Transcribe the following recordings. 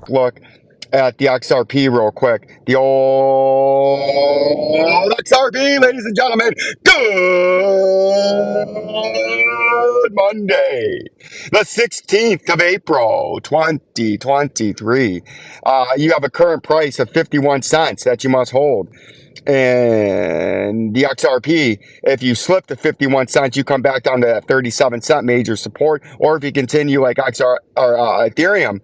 quick look at the XRP real quick. The old XRP, ladies and gentlemen. Good Monday, the 16th of April, 2023. You have a current price of 51 cents that you must hold. And the XRP, if you slip to 51 cents, you come back down to that 37-cent major support. Or if you continue like Ethereum,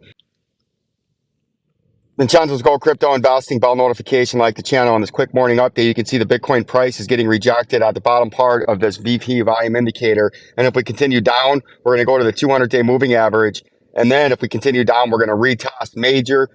Vincenzo's Gold Crypto Investing, bell notification, like the channel. On this quick morning update, you can see the Bitcoin price is getting rejected at the bottom part of this VP volume indicator. And if we continue down, we're going to go to the 200-day moving average. And then if we continue down, we're going to retest major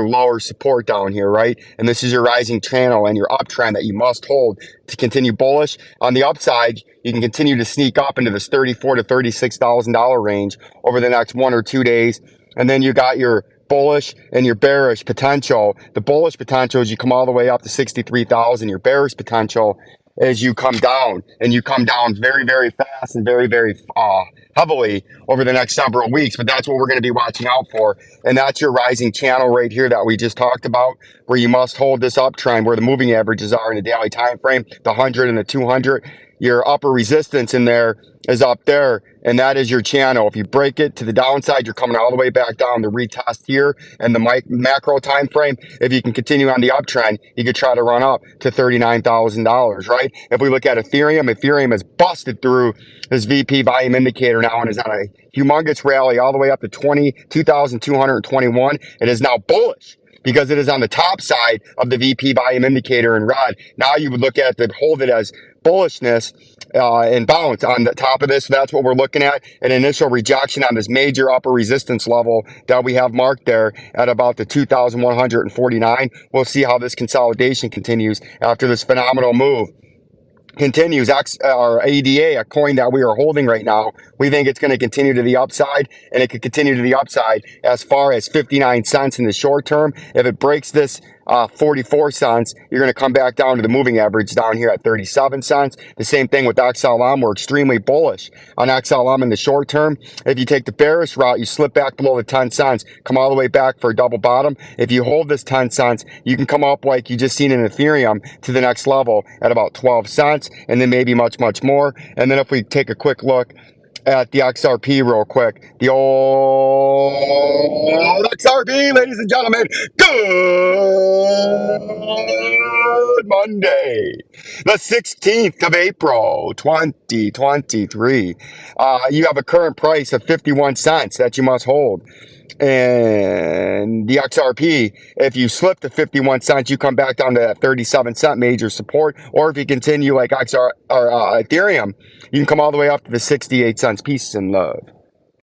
lower support down here, right? And this is your rising channel and your uptrend that you must hold to continue bullish. On the upside, you can continue to sneak up into this $34,000 to $36,000 range over the next 1 or 2 days. And then you got your bullish and your bearish potential. The bullish potential is you come all the way up to 63,000. Your bearish potential is you come down, and you come down very, very fast and very, very heavily over the next several weeks. But that's what we're going to be watching out for. And that's your rising channel right here that we just talked about, where you must hold this uptrend, where the moving averages are in the daily time frame, the 100 and the 200. Your upper resistance in there is up there, and that is your channel. If you break it to the downside, you're coming all the way back down to retest here. And the macro time frame, if you can continue on the uptrend, you could try to run up to $39,000, right? If we look at Ethereum has busted through this VP volume indicator now and is on a humongous rally all the way up to 22,221. It is now bullish, because it is on the top side of the VP volume indicator in red. Now you would look at hold it as bullishness and bounce on the top of this. So that's what we're looking at, an initial rejection on this major upper resistance level that we have marked there at about the 2,149. We'll see how this consolidation continues after this phenomenal move continues. Our ADA, a coin that we are holding right now, we think it's going to continue to the upside, and it could continue to the upside as far as 59 cents in the short term. If it breaks this 44 cents, you're going to come back down to the moving average down here at 37 cents. The same thing with XLM. We're extremely bullish on XLM in the short term. If you take the bearish route, you slip back below the 10 cents, come all the way back for a double bottom. If you hold this 10 cents, you can come up like you just seen in Ethereum to the next level at about 12 cents, and then maybe much more. And then if we take a quick look at the XRP real quick, the old XRP, ladies and gentlemen. Good Monday, the 16th of April, 2023. You have a current price of 51 cents that you must hold. And the XRP, if you slip to 51 cents, you come back down to that 37-cent major support. Or if you continue like Ethereum, you can come all the way up to the 68 cents. Peace and love.